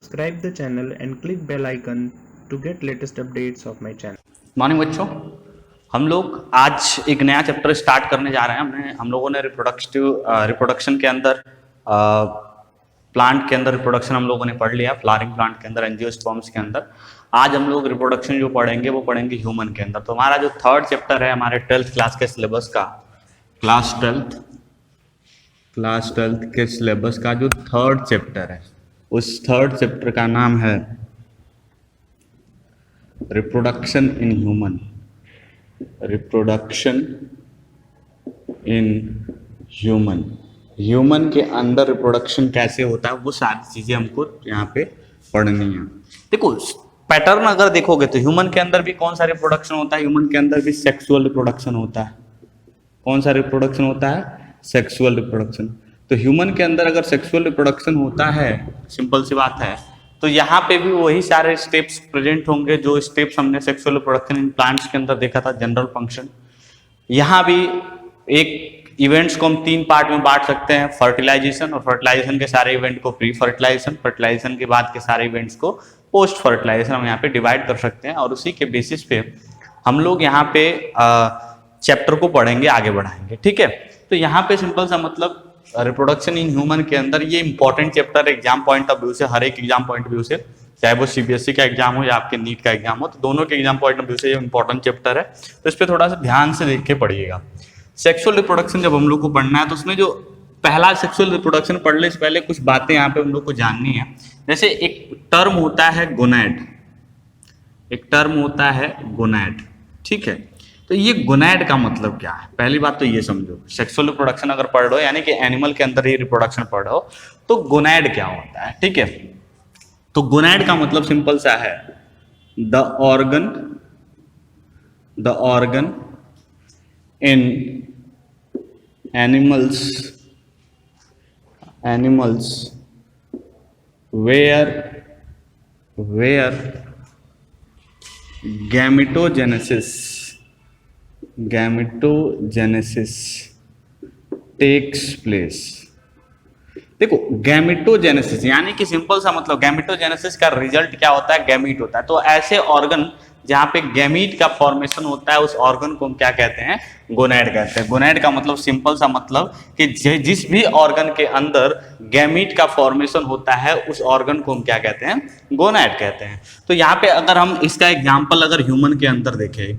Subscribe the channel and click bell icon to get latest updates of my channel. Morning बच्चों, हम लोग आज एक नया चैप्टर स्टार्ट करने जा रहे हैं। हम लोगों ने रिप्रोडक्शन के अंदर प्लांट के अंदर रिप्रोडक्शन हम लोगों ने पढ़ लिया, फ्लावरिंग प्लांट के अंदर, एंजियोस्पर्म्स के अंदर। आज हम लोग रिप्रोडक्शन जो पढ़ेंगे वो पढ़ेंगे ह्यूमन के अंदर। तो हमारा जो थर्ड चैप्टर है हमारे 12th क्लास के सिलेबस का, क्लास 12th के सिलेबस का जो थर्ड चैप्टर है, उस थर्ड चैप्टर का नाम है reproduction in human. Reproduction in human, human के अंदर रिप्रोडक्शन कैसे होता है वो सारी चीजें हमको यहाँ पे पढ़नी है। देखो पैटर्न अगर देखोगे तो ह्यूमन के अंदर भी कौन सा रिप्रोडक्शन होता है, ह्यूमन के अंदर भी सेक्सुअल रिप्रोडक्शन होता है। कौन सा रिप्रोडक्शन होता है? Sexual reproduction. तो ह्यूमन के अंदर अगर सेक्सुअल रिप्रोडक्शन होता है, सिंपल सी बात है, तो यहाँ पे भी वही सारे स्टेप्स प्रेजेंट होंगे जो स्टेप्स हमने सेक्सुअल रिप्रोडक्शन इन प्लांट्स के अंदर देखा था, जनरल फंक्शन। यहाँ भी एक इवेंट्स को हम 3 पार्ट में बांट सकते हैं, फर्टिलाइजेशन, और फर्टिलाइजेशन के सारे इवेंट को प्री फर्टिलाइजेशन, फर्टिलाइजेशन के बाद के सारे इवेंट्स को पोस्ट फर्टिलाइजेशन हम यहाँ पे डिवाइड कर सकते हैं। और उसी के बेसिस पे हम लोग यहाँ पे चैप्टर को पढ़ेंगे, आगे बढ़ाएंगे, ठीक है। तो यहाँ पे सिंपल सा मतलब रिप्रोडक्शन इन ह्यूमन के अंदर ये important chapter exam point of view से, हर एक एग्जाम पॉइंट ऑफ व्यू से, चाहे वो सीबीएसई का एग्जाम हो या आपके नीट का एग्जाम हो, तो दोनों के एग्जाम पॉइंट ऑफ व्यू से ये इंपॉर्टेंट चैप्टर है। तो इस पर थोड़ा सा ध्यान से देख के पढ़िएगा। सेक्सुअल रिप्रोडक्शन जब हम लोग को पढ़ना है तो उसमें जो पहला सेक्सुअल रिप्रोडक्शन पढ़ने से पहले कुछ बातें यहाँ पे हम लोग को जाननी है। जैसे एक टर्म होता है गोनैड, एक टर्म होता है गोनैड, ठीक है। तो ये गोनैड का मतलब क्या है? पहली बात तो ये समझो, सेक्सुअल रिप्रोडक्शन अगर पढ़ रहे हो यानी कि एनिमल के अंदर ही रिप्रोडक्शन पढ़ रहे हो, तो गोनैड क्या होता है, ठीक है। तो गोनैड का मतलब सिंपल सा है, the organ in animals where gametogenesis takes place. देखो गैमेटोजेनेसिस यानी कि सिंपल सा मतलब गैमेटोजेनेसिस का रिजल्ट क्या होता है? गैमीट होता है। तो ऐसे ऑर्गन जहां पे गैमीट का फॉर्मेशन होता है उस ऑर्गन को हम क्या कहते हैं? गोनैड कहते हैं। गोनैड का मतलब सिंपल सा मतलब कि जिस भी ऑर्गन के अंदर गैमीट का फॉर्मेशन होता है उस ऑर्गन को हम क्या कहते हैं? गोनैड कहते हैं। तो यहाँ पे अगर हम इसका एग्जाम्पल अगर ह्यूमन के अंदर देखें,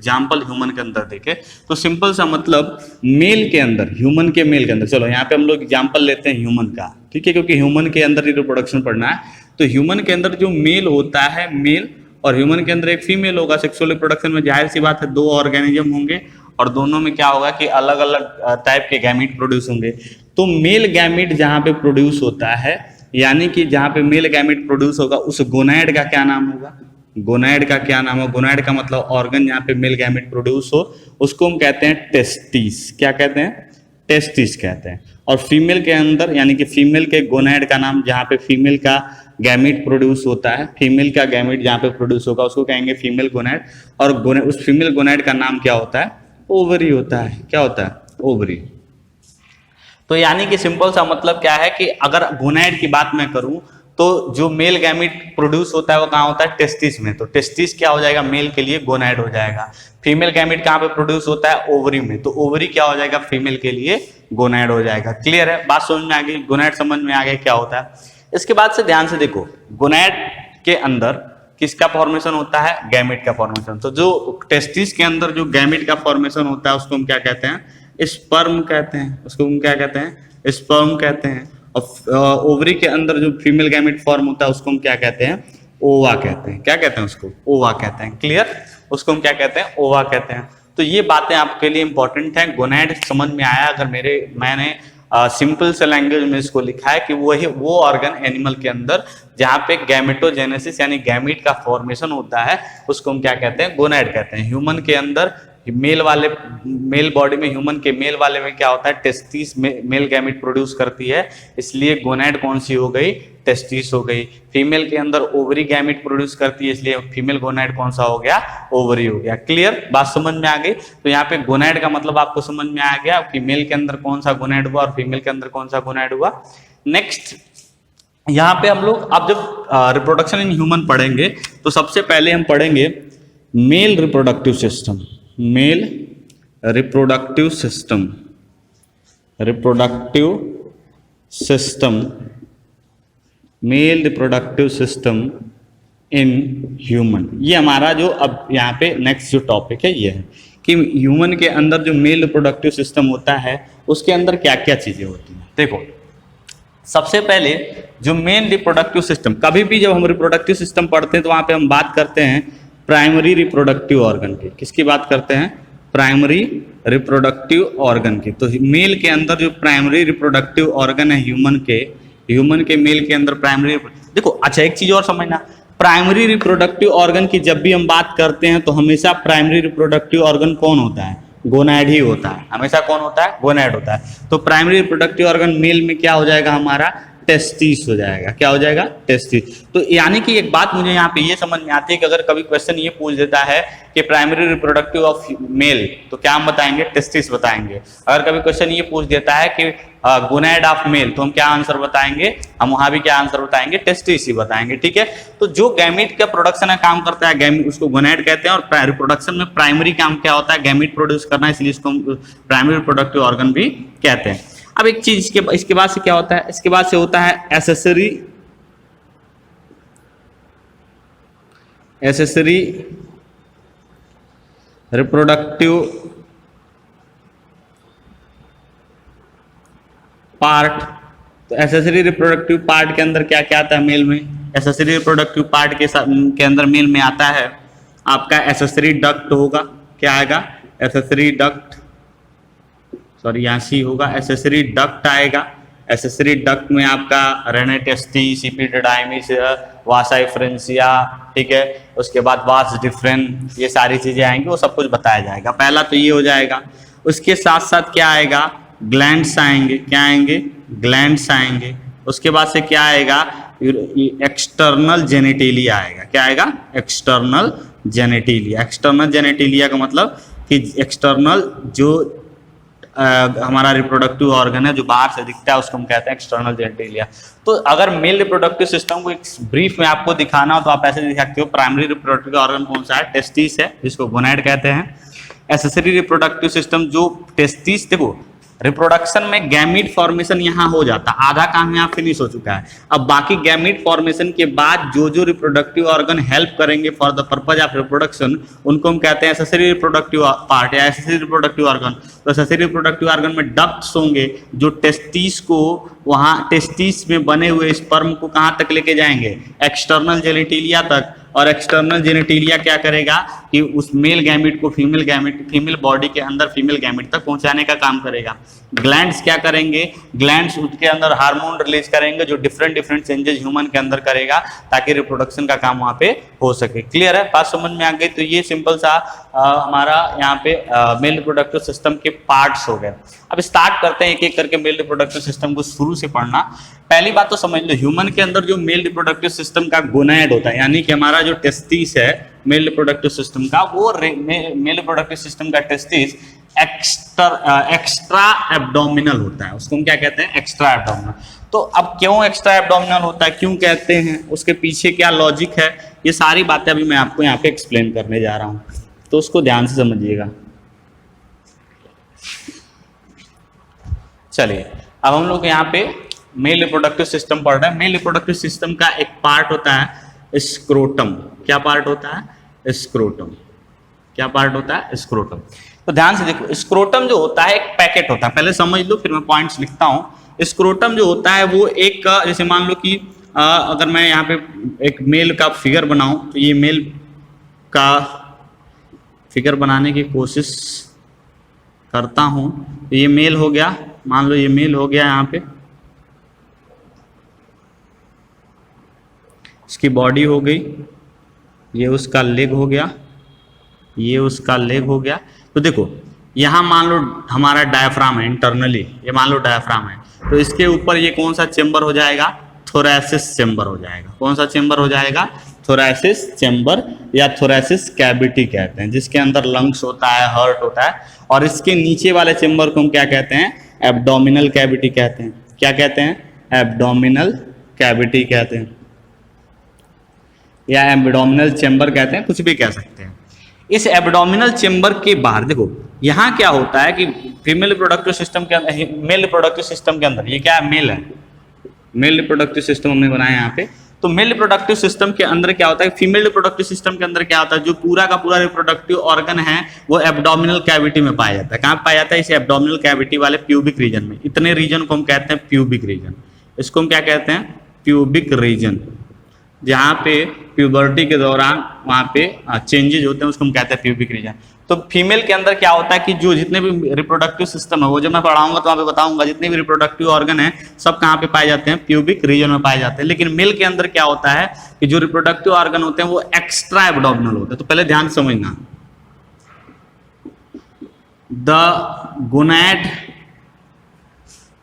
तो सिंपल सा मतलब मेल के अंदर, ह्यूमन के मेल के अंदर, चलो यहाँ पे हम लोग एग्जाम्पल लेते हैं ह्यूमन का, ठीक है, क्योंकि ह्यूमन के अंदर रिप्रोडक्शन पढ़ना है। तो ह्यूमन के अंदर जो मेल होता है, मेल, और ह्यूमन के अंदर एक फीमेल होगा। सेक्सुअल रिप्रोडक्शन में जाहिर सी बात है 2 ऑर्गेनिज्म होंगे और दोनों में क्या होगा कि अलग अलग टाइप के गैमीट प्रोड्यूस होंगे। तो मेल गैमीट जहां पे प्रोड्यूस होता है, यानी कि जहां पे मेल गैमीट प्रोड्यूस होगा, उस गोनैड का क्या नाम होगा? गोनैड का क्या नाम है? गोनैड का मतलब ऑर्गन जहां पे मेल गैमीट प्रोड्यूस हो उसको हम कहते हैं टेस्टिस। क्या कहते हैं? टेस्टिस कहते हैं। और फीमेल के अंदर यानी कि फीमेल के गोनैड का नाम, जहां पे फीमेल का गैमीट प्रोड्यूस होता है, फीमेल का गैमीट जहां पे प्रोड्यूस होगा उसको कहेंगे फीमेल गोनैड। और उस फीमेल गोनैड का नाम क्या होता है? ओवरी होता है। क्या होता है? ओवरी। तो यानी कि सिंपल सा मतलब क्या है कि अगर गोनैड की बात मैं करूं तो जो मेल गैमीट प्रोड्यूस होता है वो कहाँ होता है? टेस्टिस में। तो टेस्टिस क्या हो जाएगा? मेल के लिए गोनैड हो जाएगा। फीमेल गैमीट कहाँ पे प्रोड्यूस होता है? ओवरी में। तो ओवरी क्या हो जाएगा? फीमेल के लिए गोनैड हो जाएगा। क्लियर है? बात समझ में आ गई? गोनैड समझ में आ गया क्या होता है। इसके बाद से ध्यान से देखो, गोनैड के अंदर किसका फॉर्मेशन होता है? गैमीट का फॉर्मेशन। तो जो टेस्टिस के अंदर जो गैमीट का फॉर्मेशन होता है उसको हम क्या कहते हैं? स्पर्म कहते हैं। उसको हम क्या कहते हैं? स्पर्म कहते हैं। और ओवरी के अंदर जो फीमेल गैमीट फॉर्म होता है उसको हम क्या कहते हैं? ओवा कहते हैं। क्या कहते हैं उसको? ओवा कहते हैं। क्लियर? उसको हम क्या कहते हैं? ओवा कहते हैं। तो ये बातें आपके लिए इंपॉर्टेंट हैं। गोनैड समझ में आया? अगर मैंने सिंपल से लैंग्वेज में इसको लिखा है कि वो ऑर्गन एनिमल के अंदर जहाँ पे गैमेटोजेनेसिस यानी गैमीट का फॉर्मेशन होता है उसको हम क्या कहते हैं? गोनैड कहते हैं। ह्यूमन के अंदर मेल बॉडी में, ह्यूमन के मेल वाले में क्या होता है? टेस्टिस मेल गैमीट प्रोड्यूस करती है, इसलिए गोनैड कौन सी हो गई? टेस्टिस हो गई। फीमेल के अंदर ओवरी गैमीट प्रोड्यूस करती है, इसलिए फीमेल गोनैड कौन सा हो गया? ओवरी हो गया। क्लियर? बात समझ में आ गई? तो यहाँ पे गोनैड का मतलब आपको समझ में आ गया कि मेल के अंदर कौन सा गोनैड हुआ और फीमेल के अंदर कौन सा गोनैड हुआ। नेक्स्ट यहाँ पे हम लोग अब जब रिप्रोडक्शन इन ह्यूमन पढ़ेंगे तो सबसे पहले हम पढ़ेंगे male reproductive system. Male reproductive system, reproductive system, male reproductive system in human. ये हमारा जो अब यहाँ पे नेक्स्ट जो टॉपिक है ये है कि ह्यूमन के अंदर जो मेल रिप्रोडक्टिव सिस्टम होता है उसके अंदर क्या क्या चीजें होती हैं। देखो सबसे पहले जो मेन रिप्रोडक्टिव सिस्टम, कभी भी जब हम रिप्रोडक्टिव सिस्टम पढ़ते हैं तो वहाँ पे हम बात करते हैं प्राइमरी रिप्रोडक्टिव ऑर्गन की। किसकी बात करते हैं? प्राइमरी रिप्रोडक्टिव ऑर्गन की। तो मेल के अंदर जो प्राइमरी रिप्रोडक्टिव ऑर्गन है ह्यूमन के मेल के अंदर प्राइमरी, देखो अच्छा एक चीज और समझना, प्राइमरी रिप्रोडक्टिव ऑर्गन की जब भी हम बात करते हैं तो हमेशा प्राइमरी रिप्रोडक्टिव ऑर्गन कौन होता है? गोनैड ही होता है। हमेशा कौन होता है? गोनैड होता है। तो प्राइमरी रिप्रोडक्टिव ऑर्गन मेल में क्या हो जाएगा? हमारा टेस्टिस हो जाएगा। क्या हो जाएगा? टेस्टिस। तो यानी कि एक बात मुझे यहाँ पे ये समझ में आती है कि अगर कभी क्वेश्चन ये पूछ देता है कि प्राइमरी रिप्रोडक्टिव ऑफ मेल, तो क्या हम बताएंगे? टेस्टिस बताएंगे। अगर कभी क्वेश्चन ये पूछ देता है कि गोनैड ऑफ मेल, तो हम क्या आंसर बताएंगे? हम वहां भी क्या आंसर बताएंगे? टेस्टिस ही बताएंगे। ठीक है। तो जो गैमीट का प्रोडक्शन का काम करता है गैमीट, उसको गोनैड कहते हैं। और रिप्रोडक्शन में प्राइमरी काम क्या होता है? गैमीट प्रोड्यूस करना, इसलिए इसको प्राइमरी रिप्रोडक्टिव ऑर्गन भी कहते हैं। अब एक चीज इसके बाद से क्या होता है? इसके बाद से होता है एसेसरी रिप्रोडक्टिव पार्ट। तो एसेसरी रिप्रोडक्टिव पार्ट के अंदर क्या क्या आता है मेल में? एसेसरी रिप्रोडक्टिव पार्ट के अंदर मेल में आता है आपका एसेसरी डक्ट होगा। क्या आएगा? एसेसरी डक्ट, सॉरी यहाँ सी होगा, एसेसरी डक्ट आएगा। एसेसरी डक्ट में आपका रेने टेस्टिस, एपिडिडाइमिस, वासा एफरेंसिया, ठीक है, उसके बाद वास डिफरेंट, ये सारी चीजें आएंगी, वो सब कुछ बताया जाएगा। पहला तो ये हो जाएगा। उसके साथ साथ क्या आएगा? ग्लैंड्स आएंगे। क्या आएंगे? ग्लैंड्स आएंगे। उसके बाद से क्या आएगा? एक्सटर्नल जेनेटिलिया आएगा। क्या आएगा? External genitalia. एक्सटर्नल जेनेटिलिया का मतलब कि एक्सटर्नल जो हमारा रिप्रोडक्टिव ऑर्गन है जो बाहर से दिखता है उसको हम कहते हैं एक्सटर्नल जेनेटिलिया। तो अगर मेल रिप्रोडक्टिव सिस्टम को एक ब्रीफ में आपको दिखाना हो तो आप ऐसे दिख सकते हो। प्राइमरी रिप्रोडक्टिव ऑर्गन कौन सा है? टेस्टिस है, जिसको गोनैड कहते हैं। एसेसरी रिप्रोडक्टिव सिस्टम जो टेस्टिस, देखो रिप्रोडक्शन में गैमीट फॉर्मेशन यहाँ हो जाता है, आधा काम यहाँ फिनिश हो चुका है। अब बाकी गैमीट फॉर्मेशन के बाद जो जो रिप्रोडक्टिव ऑर्गन हेल्प करेंगे for the purpose of reproduction, उनको हम कहते हैं एसेसरी रिप्रोडक्टिव पार्ट या एसेसरी रिप्रोडक्टिव ऑर्गन। तो एसेसरी रिप्रोडक्टिव ऑर्गन में डक्ट्स होंगे जो टेस्टिस को, वहाँ टेस्टिस में बने हुए स्पर्म को कहाँ तक लेके जाएंगे? एक्सटर्नल जेनेटिलिया तक। और एक्सटर्नल जेनेटिलिया क्या करेगा कि उस मेल गैमिट को फीमेल बॉडी के अंदर फीमेल गैमिट तक पहुंचाने का काम करेगा। ग्लैंड्स क्या करेंगे? ग्लैंड्स उसके अंदर हार्मोन रिलीज करेंगे जो डिफरेंट चेंजेस ह्यूमन के अंदर करेगा ताकि रिप्रोडक्शन का काम वहां पे हो सके। क्लियर है? बात समझ में आ गई? तो ये सिंपल सा हमारा यहाँ पे मेल रिप्रोडक्टिव सिस्टम के पार्ट्स हो गए। अब स्टार्ट करते हैं एक एक करके मेल रिप्रोडक्टिव सिस्टम को शुरू से पढ़ना। पहली बात तो समझ लो, ह्यूमन के अंदर जो मेल रिप्रोडक्टिव सिस्टम का गोनैड होता है, यानी कि हमारा जो टेस्टिस है मेल रिप्रोडक्टिव सिस्टम का, वो मेल रिप्रोडक्टिव सिस्टम का टेस्टिस एक्स्ट्रा एब्डोमिनल होता है। उसको हम क्या कहते हैं? Extra abdominal. तो अब क्यों एक्स्ट्रा एब्डोमिनल होता है, क्यों कहते हैं, उसके पीछे क्या लॉजिक है, ये सारी बातें अभी मैं आपको यहाँ पे एक्सप्लेन करने जा रहा हूँ, तो उसको ध्यान से समझिएगा। चलिए अब हम लोग यहाँ पे मेल रिप्रोडक्टिव सिस्टम पढ़ रहे हैं। मेल रिप्रोडक्टिव सिस्टम का एक पार्ट होता है स्क्रोटम। क्या पार्ट होता है? स्क्रोटम। क्या पार्ट होता है? स्क्रोटम। तो ध्यान से देखो, स्क्रोटम जो होता है एक पैकेट होता है, पहले समझ लो फिर मैं पॉइंट्स लिखता हूँ। स्क्रोटम जो होता है वो एक, जैसे मान लो कि अगर मैं यहाँ पे एक मेल का फिगर बनाऊं तो ये मेल का फिगर बनाने की कोशिश करता हूं तो ये मेल हो गया, मान लो ये मेल हो गया, यहाँ पे इसकी बॉडी हो गई, ये उसका लेग हो गया, ये उसका लेग हो गया। तो देखो यहाँ मान लो हमारा डायफ्राम है इंटरनली, ये मान लो डायफ्राम है, तो इसके ऊपर ये कौन सा चेंबर हो जाएगा? थोरैसिस चेंबर हो जाएगा। कौन सा चेंबर हो जाएगा? थोरैसिस चेंबर या थोरैसिस कैविटी कहते हैं, जिसके अंदर लंग्स होता है, हार्ट होता है। और इसके नीचे वाले चेंबर को हम क्या कहते हैं? एब्डोमिनल कैविटी कहते हैं। क्या कहते हैं? एब्डोमिनल कैविटी कहते हैं या एब्डोमिनल चेंबर कहते हैं, कुछ भी कह सकते हैं। इस एब्डोमिनल चेंबर के बाहर देखो यहाँ क्या होता है कि फीमेल रिप्रोडक्टिव सिस्टम के अंदर, मेल रिप्रोडक्टिव सिस्टम के अंदर, ये क्या है, मेल है, मेल रिप्रोडक्टिव सिस्टम हमने बनाया यहाँ पे। तो मेल रिप्रोडक्टिव सिस्टम के अंदर क्या होता है, फीमेल रिप्रोडक्टिव सिस्टम के अंदर क्या होता है, जो पूरा का पूरा रिप्रोडक्टिव ऑर्गन है वो एब्डोमिनल कैविटी में पाया जाता है। कहाँ पाया जाता है, इस एब्डोमिनल कैविटी वाले प्यूबिक रीजन में। इतने रीजन को हम कहते हैं प्यूबिक रीजन। इसको हम क्या कहते हैं, प्यूबिक रीजन। जहाँ पे प्यूबर्टी के दौरान वहाँ पे चेंजेज होते हैं उसको हम कहते हैं प्यूबिक रीजन। तो फीमेल के अंदर क्या होता है कि जो जितने भी रिप्रोडक्टिव सिस्टम है वो जब मैं पढ़ाऊंगा तो वहाँ पे बताऊंगा, जितने भी रिप्रोडक्टिव ऑर्गन है सब कहाँ पे पाए जाते हैं, प्यूबिक रीजन में पाए जाते हैं। लेकिन मेल के अंदर क्या होता है कि जो रिप्रोडक्टिव ऑर्गन होते हैं वो एक्स्ट्रा एब्डोमिनल होते हैं। तो पहले ध्यान समझना, द गोनैड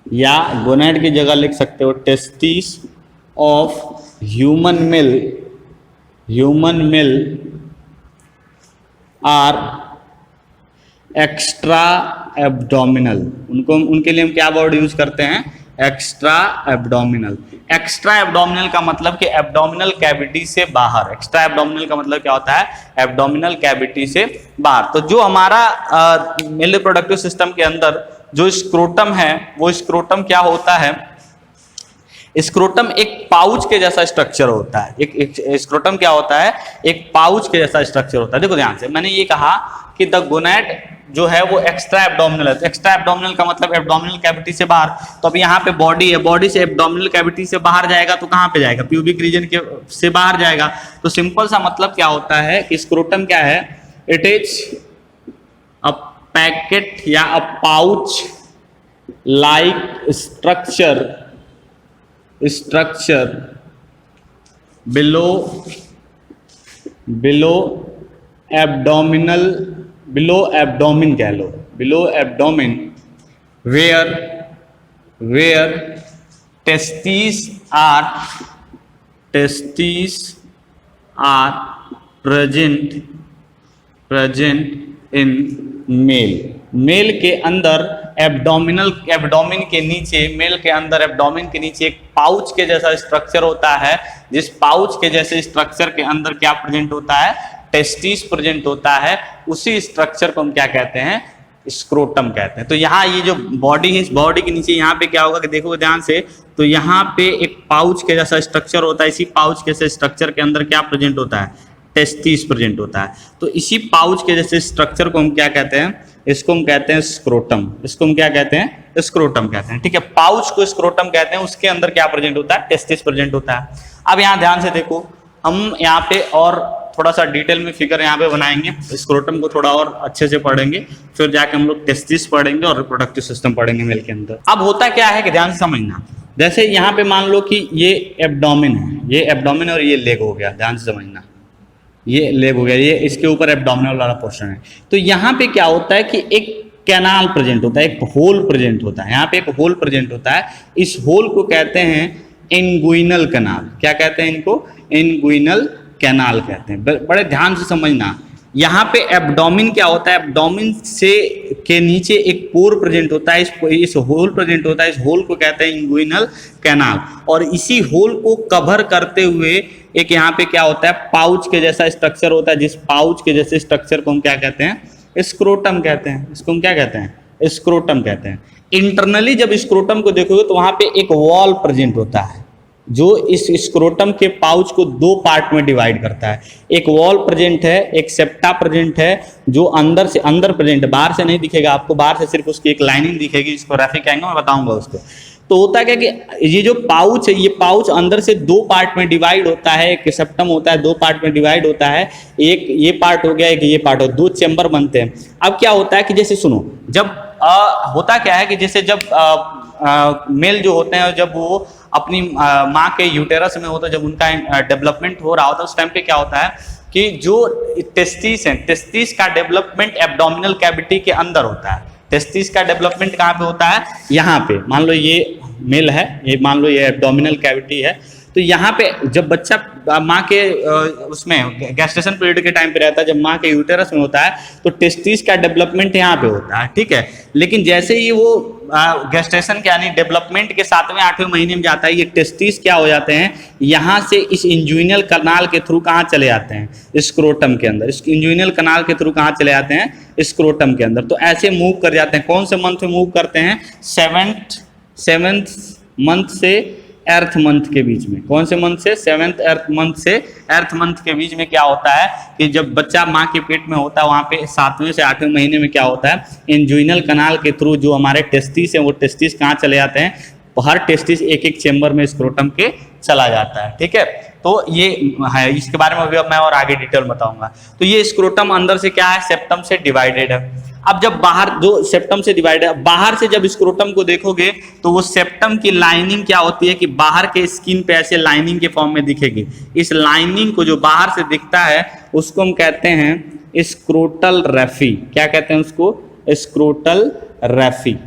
या गोनैड की जगह लिख सकते हो testis of human male are extra abdominal. उनके लिए हम क्या वर्ड यूज करते हैं, एक्स्ट्रा एब्डोमिनल। एक्स्ट्रा एब्डोमिनल का मतलब कि एब्डोमिनल कैविटी से बाहर। एक्स्ट्रा एब्डोमिनल का मतलब क्या होता है, एब्डोमिनल कैविटी से बाहर। तो जो हमारा मेल रिप्रोडक्टिव सिस्टम के अंदर जो स्क्रोटम है, वो स्क्रोटम क्या होता है, स्क्रोटम एक पाउच के जैसा स्ट्रक्चर होता है। एक स्क्रोटम क्या होता है, एक पाउच के जैसा स्ट्रक्चर होता है। देखो ध्यान से, मैंने ये कहा कि द गोनैड जो है वो एक्स्ट्रा एब्डोमिनल है। तो एक्स्ट्रा एब्डोमिनल का मतलब एब्डोमिनल कैविटी से बाहर। तो अब यहाँ पे बॉडी है, बॉडी से एब्डोमिनल कैविटी से बाहर जाएगा तो कहाँ पे जाएगा, प्यूबिक रीजन के से बाहर जाएगा। तो सिंपल सा मतलब क्या होता है कि स्क्रोटम क्या है, इट इज अ पैकेट या a pouch like structure below abdomen कह लो, below abdomen where testis are present in male के अंदर एब्डोमिन के नीचे, मेल के अंदर एब्डोमिन के नीचे एक पाउच के जैसा स्ट्रक्चर होता है। जिस पाउच के जैसे स्ट्रक्चर के अंदर क्या प्रेजेंट होता है, टेस्टिस प्रेजेंट होता है। उसी स्ट्रक्चर को हम क्या कहते हैं, स्क्रोटम कहते हैं। तो यहाँ ये जो बॉडी है, इस बॉडी के नीचे यहाँ पे क्या होगा कि देखो ध्यान से, तो यहाँ पे एक पाउच के जैसा स्ट्रक्चर होता है। इसी पाउच के जैसे स्ट्रक्चर के अंदर क्या प्रेजेंट होता है, टेस्टिस प्रेजेंट होता है। तो इसी पाउच के जैसे स्ट्रक्चर को हम क्या कहते हैं, इसको हम कहते हैं स्क्रोटम। इसको हम क्या कहते हैं, स्क्रोटम कहते हैं। ठीक है, पाउच को स्क्रोटम कहते हैं। उसके अंदर क्या प्रेजेंट होता है, टेस्टिस प्रेजेंट होता है। अब यहाँ ध्यान से देखो, हम यहाँ पे और थोड़ा सा डिटेल में फिगर यहाँ पे बनाएंगे, स्क्रोटम को थोड़ा और अच्छे से पढ़ेंगे, फिर जाके हम लोग टेस्टिस पढ़ेंगे और रिप्रोडक्टिव सिस्टम पढ़ेंगे मेल के अंदर। अब होता क्या है कि ध्यान से समझना, जैसे यहाँ पे मान लो कि ये एब्डोमिन है, ये एब्डोमिन और ये लेग हो गया, ध्यान से समझना, ये लेग हो गया, ये इसके ऊपर एब्डोमिनल वाला पोर्शन है। तो यहाँ पे क्या होता है कि एक कैनाल प्रेजेंट होता है, एक होल प्रेजेंट होता है। यहाँ पे एक होल प्रेजेंट होता है। इस होल को कहते हैं इंगुइनल कैनाल। क्या कहते हैं इनको, इंगुइनल कैनाल कहते हैं। बड़े ध्यान से समझना, यहाँ पे एब्डोमिन क्या होता है, एब्डोमिन से के नीचे एक पोर प्रेजेंट होता है, इस होल प्रेजेंट होता है। इस होल को कहते हैं इंगुइनल कैनाल। और इसी होल को कवर करते हुए एक यहाँ पे क्या होता है, पाउच के जैसा स्ट्रक्चर होता है। जिस पाउच के जैसे स्ट्रक्चर को हम क्या कहते हैं, स्क्रोटम कहते हैं। इसको हम क्या कहते हैं, स्क्रोटम कहते हैं। इंटरनली जब स्क्रोटम को देखोगे तो वहाँ पे एक वॉल प्रेजेंट होता है जो इस स्क्रोटम के पाउच को दो पार्ट में डिवाइड करता है। एक वॉल प्रेजेंट है, एक सेप्टा प्रेजेंट है, जो अंदर से अंदर प्रेजेंट है, बाहर से नहीं दिखेगा आपको, बाहर से सिर्फ उसकी एक लाइनिंग दिखेगी, जिसको रैफिक कहेंगे, मैं बताऊंगा उसको। तो होता क्या कि ये जो पाउच है, ये पाउच अंदर से दो पार्ट में डिवाइड होता है। एक सेप्टम होता है, दो पार्ट में डिवाइड होता है। एक ये पार्ट हो गया, एक ये पार्ट हो, दो चैम्बर बनते हैं। अब क्या होता है कि जैसे सुनो, जब होता क्या है कि जैसे जब मेल जो होते हैं, जब वो अपनी माँ के यूटेरस में होता है, जब उनका डेवलपमेंट हो रहा होता है, उस टाइम पे क्या होता है कि जो टेस्टिस है, टेस्टिस का डेवलपमेंट एब्डोमिनल कैविटी के अंदर होता है। टेस्टिस का डेवलपमेंट कहाँ पे होता है, यहाँ पे। मान लो ये मेल है, ये मान लो ये एब्डोमिनल कैविटी है, तो यहाँ पे जब बच्चा माँ के उसमें गैस्ट्रेशन पीरियड के टाइम पे रहता है, जब माँ के यूटेरस में होता है, तो टेस्टिस का डेवलपमेंट यहाँ पे होता है, ठीक है। लेकिन जैसे ही वो गैस्ट्रेशन के यानी डेवलपमेंट के 7वें 8वें महीने में जाता है, ये टेस्टिस क्या हो जाते हैं, यहाँ से इस इंजुइनल कनाल के थ्रू कहाँ चले जाते हैं, स्क्रोटम के अंदर। इस इंजुइनल कनाल के थ्रू कहाँ चले जाते हैं, स्क्रोटम के अंदर। तो ऐसे मूव कर जाते हैं। कौन से मंथ में मूव करते हैं, सेवेंथ मंथ से एर्थ मंथ के बीच में। कौन से मंथ से, सेवेंथ एर्थ मंथ से एर्थ मंथ के बीच में क्या होता है कि जब बच्चा माँ के पेट में होता है, वहाँ पे 7वें से 8वें महीने में क्या होता है, इंजुइनल कनाल के थ्रू जो हमारे टेस्टिस हैं, वो टेस्टिस कहाँ चले जाते हैं, हर टेस्टिस एक एक चेम्बर में स्क्रोटम के चला जाता है, ठीक है। तो ये है, इसके बारे में अभी मैं और आगे डिटेल बताऊंगा। तो ये स्क्रोटम अंदर से क्या है, सेप्टम से डिवाइडेड है। अब जब बाहर जो सेप्टम से डिवाइड है, बाहर से जब स्क्रोटम को देखोगे तो वो सेप्टम की लाइनिंग क्या होती है कि बाहर के स्किन पे ऐसे लाइनिंग के फॉर्म में दिखेगी। इस लाइनिंग को जो बाहर से दिखता है उसको हम कहते हैं स्क्रोटल रेफी। क्या कहते हैं उसको, स्क्रोटल रेफी।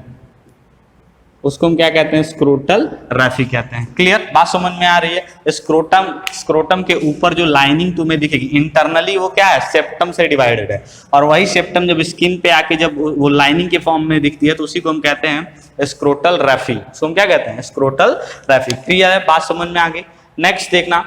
उसको हम क्या कहते हैं, स्क्रोटल रेफी कहते हैं। क्लियर, बात समझ में आ रही है। स्क्रोटम के ऊपर जो लाइनिंग तुम्हें दिखेगी, इंटरनली वो क्या है, सेप्टम से डिवाइडेड है। और वही सेप्टम जब स्किन पे आके जब वो लाइनिंग के फॉर्म में दिखती है तो उसी को हम कहते हैं स्क्रोटल रेफी। उसको हम क्या कहते हैं, स्क्रोटल रेफी। क्लियर है, बात समझ में आ गई। नेक्स्ट देखना,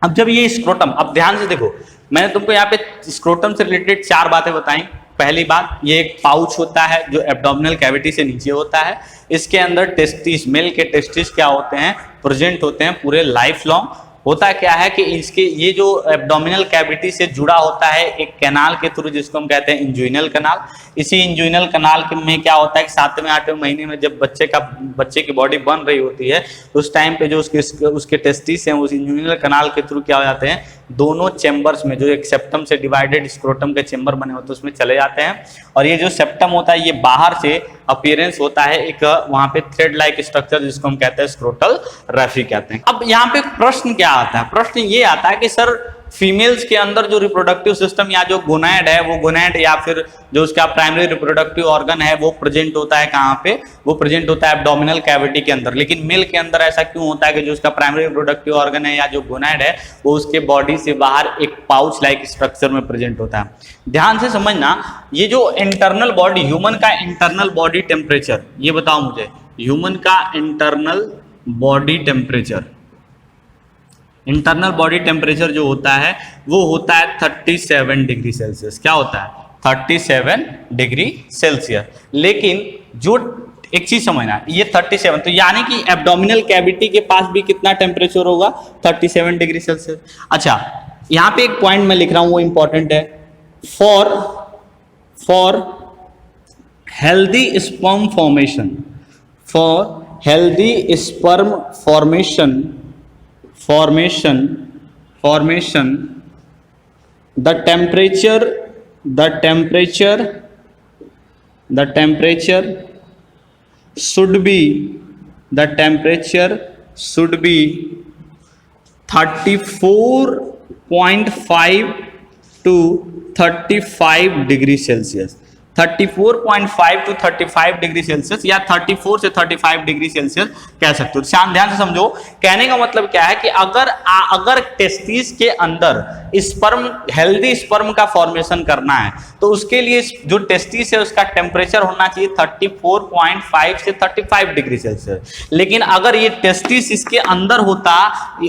अब जब ये स्क्रोटम, अब ध्यान से देखो, मैंने तुमको यहाँ पे स्क्रोटम से रिलेटेड 4 बातें बताई। पहली बात, ये एक पाउच होता है जो एब्डोमिनल कैविटी से नीचे होता है। इसके अंदर टेस्टिस, मेल के टेस्टिस क्या होते हैं, प्रेजेंट होते हैं पूरे लाइफ लॉन्ग। होता क्या है कि इसके ये जो एब्डोमिनल कैविटी से जुड़ा होता है एक कैनाल के थ्रू, जिसको हम कहते हैं इंजुइनल कनाल। इसी इंजुइनल कनाल में क्या होता है कि 7वें 8वें महीने में जब बच्चे की बॉडी बन रही होती है, उस टाइम पे जो उसके टेस्टिस हैं उस इंजुइनल कनाल के थ्रू क्या हो जाते हैं, दोनों चैम्बर्स में, जो एक सेप्टम से डिवाइडेड स्क्रोटम के चैम्बर बने होते हैं उसमें चले जाते हैं। और ये जो सेप्टम होता है ये बाहर से अपीयरेंस होता है एक वहां पे थ्रेड लाइक स्ट्रक्चर, जिसको हम कहते हैं स्क्रोटल रेफी कहते हैं। अब यहाँ पे प्रश्न क्या आता है, प्रश्न ये आता है कि सर फीमेल्स के अंदर जो रिप्रोडक्टिव सिस्टम या जो गोनैड है, वो गोनैड या फिर जो उसका प्राइमरी रिप्रोडक्टिव ऑर्गन है वो प्रेजेंट होता है कहाँ पे, वो प्रेजेंट होता है एब्डोमिनल कैविटी के अंदर। लेकिन मेल के अंदर ऐसा क्यों होता है कि जो उसका प्राइमरी रिप्रोडक्टिव ऑर्गन है या जो गोनैड है वो उसके बॉडी से बाहर एक पाउच लाइक स्ट्रक्चर में प्रेजेंट होता है। ध्यान से समझना, ये जो इंटरनल बॉडी, ह्यूमन का इंटरनल बॉडी टेम्परेचर, ये बताओ मुझे, ह्यूमन का internal body temperature, internal body temperature जो होता है वो होता है 37 डिग्री सेल्सियस। क्या होता है, 37 डिग्री सेल्सियस। लेकिन जो एक चीज समझना, ये 37, तो यानी कि एब्डोमिनल कैविटी के पास भी कितना टेम्परेचर होगा, 37 डिग्री सेल्सियस। अच्छा, यहां पे एक पॉइंट मैं लिख रहा हूं, वो इंपॉर्टेंट है। For healthy sperm formation, for healthy sperm formation, the temperature should be 34.5 to 35 degree Celsius. 34.5 to 35 degree Celsius या 34 से 35 डिग्री सेल्सियस कह सकते हो। ध्यान से समझो, कहने का मतलब क्या है कि अगर टेस्टिस के अंदर स्पर्म, हेल्दी स्पर्म का फॉर्मेशन करना है तो उसके लिए जो टेस्टिस है उसका टेम्परेचर होना चाहिए 34.5 से 35 डिग्री सेल्सियस। लेकिन अगर ये टेस्टिस इसके अंदर होता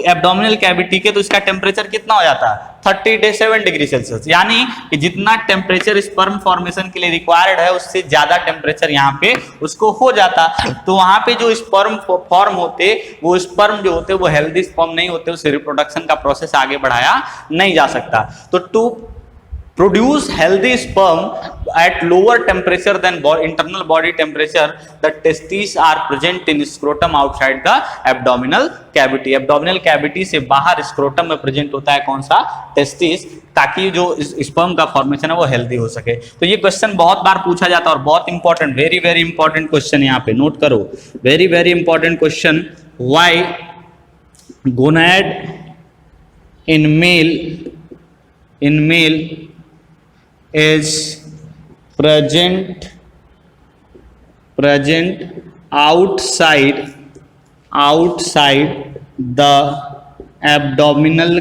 एब्डोमिनल कैविटी के, तो इसका टेम्परेचर कितना हो जाता, 37 डिग्री सेल्सियस। यानी कि जितना टेम्परेचर स्पर्म फॉर्मेशन के लिए रिक्वायर्ड है उससे ज्यादा टेम्परेचर यहाँ पे उसको हो जाता। तो वहां पे जो स्पर्म फॉर्म होते, वो स्पर्म जो होते वो हेल्दी स्पर्म नहीं होते, उससे रिप्रोडक्शन का प्रोसेस आगे बढ़ाया नहीं जा सकता। तो to produce healthy sperm at lower temperature than internal body temperature, the testes are present in scrotum outside the abdominal cavity। abdominal cavity से बाहर scrotum में present होता है कौन सा, testis, ताकि जो sperm का formation है वो healthy हो सके। तो ये question बहुत बार पूछा जाता है और बहुत important, very very important question, यहाँ पे नोट करो, very very important question। why gonad in male is present outside the abdominal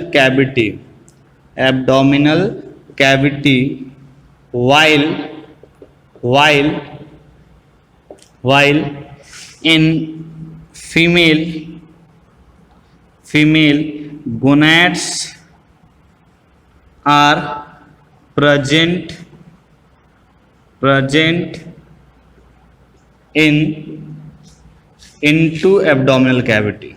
cavity while in female gonads are present into abdominal cavity।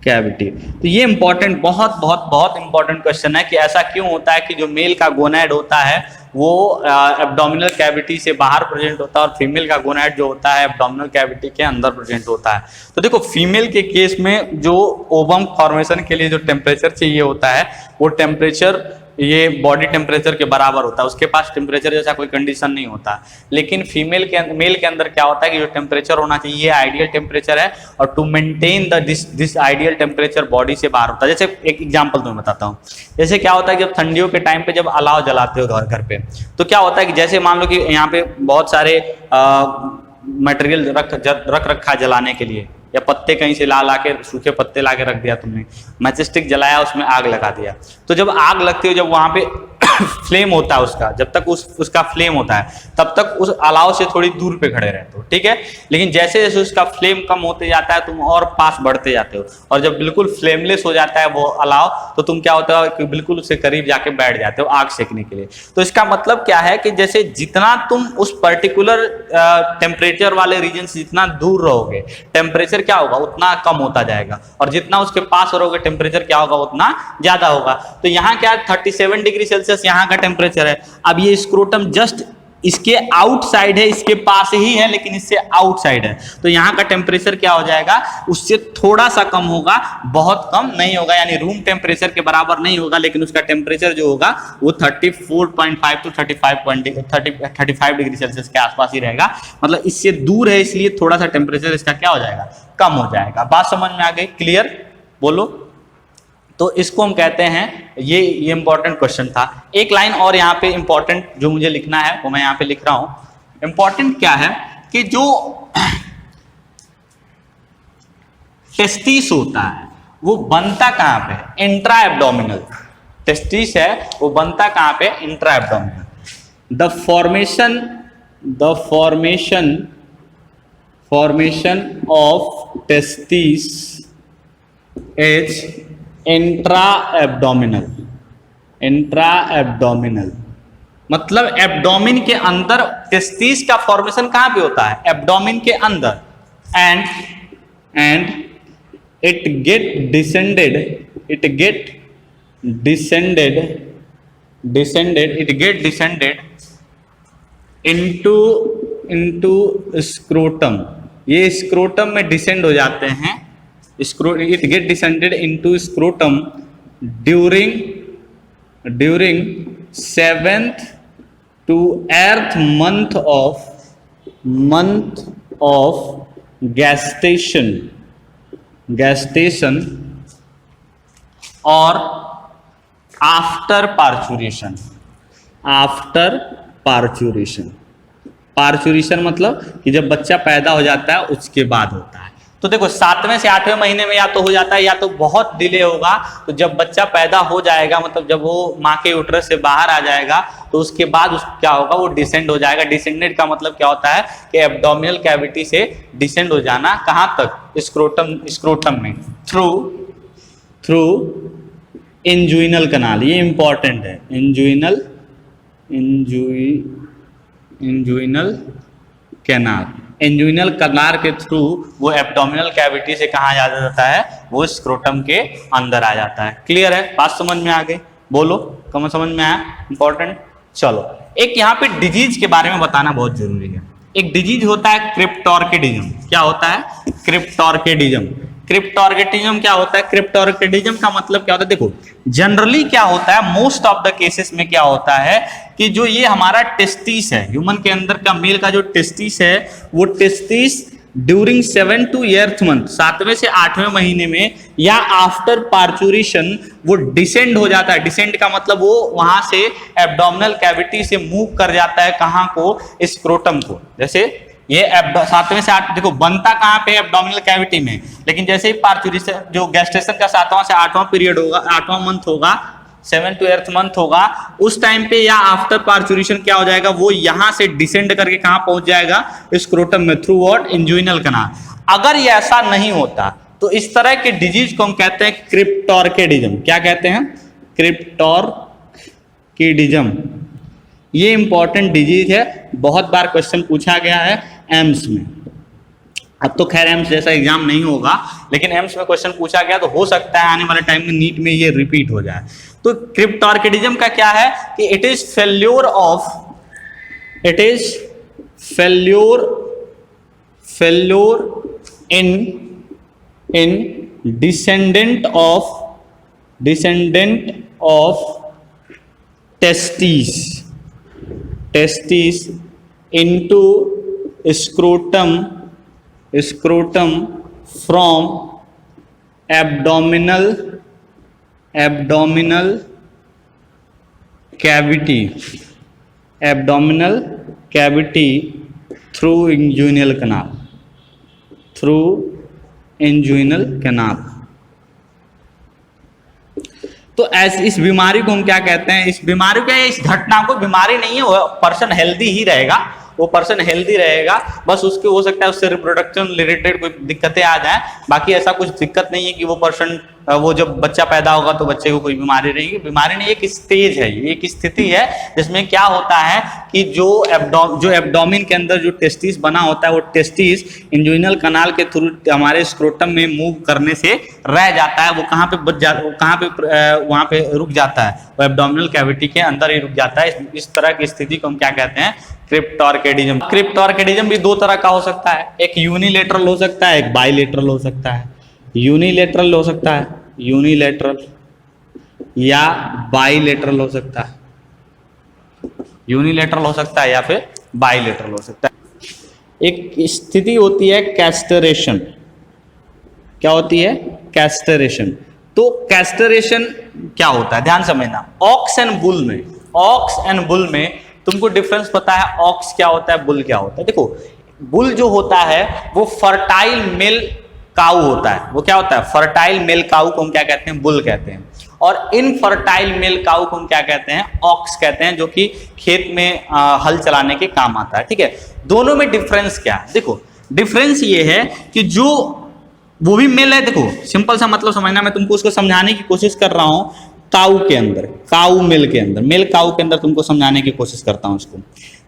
तो ये इंपॉर्टेंट, बहुत बहुत बहुत इंपॉर्टेंट क्वेश्चन है कि ऐसा क्यों होता है कि जो मेल का गोनैड होता है वो एब्डोमिनल कैविटी से बाहर प्रेजेंट होता है और फीमेल का गोनैड जो होता है एब्डोमिनल कैविटी के अंदर प्रेजेंट होता है। तो देखो फीमेल के केस में जो ओवम फॉर्मेशन के लिए जो टेम्परेचर चाहिए होता है वो टेम्परेचर ये बॉडी टेम्परेचर के बराबर होता है, उसके पास टेम्परेचर जैसा कोई कंडीशन नहीं होता। लेकिन मेल के अंदर क्या होता है कि जो टेम्परेचर होना चाहिए ये आइडियल टेम्परेचर है और to maintain this ideal temperature body से बाहर होता है। जैसे एक एग्जांपल तुम्हें बताता हूँ, जैसे क्या होता है कि जब ठंडियों के टाइम पे जब अलाव जलाते हो घर पे, तो क्या होता है कि जैसे मान लो कि यहाँ पे बहुत सारे मटेरियल रख रखा जलाने के लिए, या पत्ते कहीं से ला के सूखे पत्ते ला के रख दिया तुमने, मैचस्टिक जलाया उसमें आग लगा दिया, तो जब आग लगती है जब वहां पे फ्लेम होता है उसका, जब तक उसका फ्लेम होता है तब तक उस अलाव से थोड़ी दूर पे खड़े रहते हो, ठीक है। लेकिन जैसे जैसे उसका फ्लेम कम होते जाता है तुम और पास बढ़ते जाते हो, और जब बिल्कुल फ्लेमलेस हो जाता है वो अलाव तो तुम क्या होता है कि बिल्कुल उससे करीब जाके बैठ जाते हो आग सेकने के लिए। तो इसका मतलब क्या है कि जैसे जितना तुम उस पर्टिकुलर टेम्परेचर वाले रीजन से जितना दूर रहोगे टेम्परेचर क्या होगा उतना कम होता जाएगा, और जितना उसके पास रहोगे टेम्परेचर क्या होगा उतना ज्यादा होगा। तो यहाँ क्या 37 डिग्री सेल्सियस यहाँ का टेम्परेचर है। अब ये स्क्रोटम जस्ट इसके आउटसाइड है, इसके पास ही है लेकिन इससे आउटसाइड है, तो यहाँ का टेम्परेचर क्या हो जाएगा उससे थोड़ा सा कम होगा, बहुत कम नहीं होगा, यानी रूम टेम्परेचर के बराबर नहीं होगा, लेकिन उसका टेम्परेचर जो होगा वो 34.5 टू 35 डिग्री सेल्सियस के आसपास ही रहेगा। मतलब इससे दूर है इसलिए थोड़ा सा टेम्परेचर इसका क्या हो जाएगा कम हो जाएगा। बात समझ में आ गई? क्लियर? बोलो। तो इसको हम कहते हैं, ये इंपॉर्टेंट क्वेश्चन था। एक लाइन और यहाँ पे इंपॉर्टेंट जो मुझे लिखना है वो मैं यहाँ पे लिख रहा हूं। इंपॉर्टेंट क्या है कि जो टेस्टिस होता है वो बनता कहाँ पे? Intra abdominal. टेस्टिस है वो बनता कहाँ पे? Intra abdominal. The formation of testis is intra abdominal. मतलब एब्डोमिन के अंदर टेस्टिस का फॉर्मेशन कहां पे होता है? एब्डोमिन के अंदर। And it get descended into scrotum. ये स्क्रोटम में डिसेंड हो जाते हैं। It get descended into scrotum during 7th to 8th month of gestation or after parturition। Parturition मतलब कि जब बच्चा पैदा हो जाता है उसके बाद होता है। तो देखो 7वें से 8वें महीने में या तो हो जाता है या तो बहुत डिले होगा। तो जब बच्चा पैदा हो जाएगा मतलब जब वो माँ के यूट्रस से बाहर आ जाएगा तो उसके बाद क्या होगा वो डिसेंड हो जाएगा। डिसेंडेड का मतलब क्या होता है कि एब्डोमिनल कैविटी से डिसेंड हो जाना। कहाँ तक? स्क्रोटम में थ्रू इंजुइनल कनाल। ये इंपॉर्टेंट है। इंजुइनल कनाल के थ्रू वो एब्डोमिनल कैविटी से कहाँ जा जाता है? वो स्क्रोटम के अंदर आ जाता है। क्लियर है? बात समझ में आ गई? बोलो, कम समझ में आया? इंपॉर्टेंट। चलो, एक यहाँ पे डिजीज के बारे में बताना बहुत जरूरी है। एक डिजीज होता है क्रिप्टोर्किडिज्म। क्या होता है? क्रिप्टोर्किडिज्म क्या होता है? क्रिप्टोर्किडिज्म का मतलब क्या होता है? देखो जनरली क्या होता है, मोस्ट ऑफ द केसेस में क्या होता है कि जो ये हमारा टेस्टिस है, ह्यूमन के अंदर का मेल का जो टेस्टिस है वो testis during 7 to 8th month 7वें से 8वें महीने में या आफ्टर पार्चुरेशन वो डिसेंड हो जाता है। डिसेंड का मतलब वो वहां से एब्डोमिनल कैविटी से मूव कर जाता है। कहाँ को? स्क्रोटम को। जैसे ये 7वें से 8 देखो बनता कहाँ पे, एब्डोमिनल कैविटी में, लेकिन जैसे ही पार्चुरेशन जो गैस्ट्रेशन का 7वां से 8वां पीरियड होगा, 8वां मंथ होगा, 7 to 8th मंथ होगा, उस टाइम पे या आफ्टर पार्चुरेशन क्या हो जाएगा, वो यहां से डिसेंड करके कहां पहुंच जाएगा, स्क्रोटम में, थ्रू व्हाट, इंजुइनल कैनाल। अगर ये ऐसा नहीं होता तो इस तरह के डिजीज को हम कहते हैं क्रिप्टोर्किडिज्म। क्या कहते हैं? क्रिप्टोर्किडिज्म। ये इंपॉर्टेंट डिजीज है, बहुत बार क्वेश्चन पूछा गया है एम्स में। अब तो खैर एम्स जैसा एग्जाम नहीं होगा, लेकिन एम्स में क्वेश्चन पूछा गया तो हो सकता है आने वाले टाइम में नीट में ये रिपीट हो जाए। तो क्रिप्टोर्किडिज्म का क्या है कि it is failure in descendant of testes into scrotum from abdominal cavity through inguinal canal। तो ऐसे इस बीमारी को हम क्या कहते हैं? इस बीमारी को, इस घटना को, बीमारी नहीं है, वो पर्सन हेल्दी ही रहेगा, वो पर्सन हेल्दी रहेगा, बस उसके हो सकता है उससे रिप्रोडक्शन रिलेटेड कोई दिक्कतें आ जाए, बाकी ऐसा कुछ दिक्कत नहीं है कि वो पर्सन, वो जब बच्चा पैदा होगा तो बच्चे को कोई बीमारी रहेगी। बीमारी नहीं, एक स्टेज है, ये एक स्थिति है जिसमें क्या होता है कि जो एब्डोमिन के अंदर जो टेस्टिस बना होता है, वो टेस्टिस इंजुइनल कनाल के थ्रू हमारे स्क्रोटम में मूव करने से रह जाता है। वो कहाँ पे बच जाता है, वो कहाँ पे वहाँ पे रुक जाता है, वो एब्डोमिनल कैविटी के अंदर ही रुक जाता है। इस तरह की स्थिति को हम क्या कहते हैं? क्रिप्टोर्किडिज्म। क्रिप्टोर्किडिज्म भी दो तरह का हो सकता है, एक यूनिलेटरल हो सकता है, एक बाइलेटरल हो सकता है। यूनिलेटरल हो सकता है, यूनिलेटरल, या बाइलेटरल हो सकता है, यूनिलेटरल हो सकता है या फिर बाइलेटरल हो सकता है। एक स्थिति होती है कैस्टरेशन। क्या होती है? कैस्टरेशन। तो कैस्टरेशन क्या होता है, ध्यान समझना। ऑक्स एंड बुल में तुमको डिफरेंस पता है? ऑक्स क्या होता है, बुल क्या होता है? देखो, बुल जो होता है वो फर्टाइल मेल काऊ होता है। वो क्या होता है? फर्टाइल मेल काऊ को हम क्या कहते हैं? बुल कहते हैं। और इनफर्टाइल मेल काऊ को हम क्या कहते हैं? ऑक्स कहते हैं, जो कि खेत में हल चलाने के काम आता है। ठीक है, दोनों में डिफरेंस क्या है? देखो, डिफरेंस ये है कि जो वो भी मेल है, देखो सिंपल सा मतलब समझना, मैं तुमको उसको समझाने की कोशिश कर रहा हूं। काऊ के अंदर, काऊ मेल के अंदर, मेल काऊ के अंदर तुमको समझाने की कोशिश करता हूं इसको।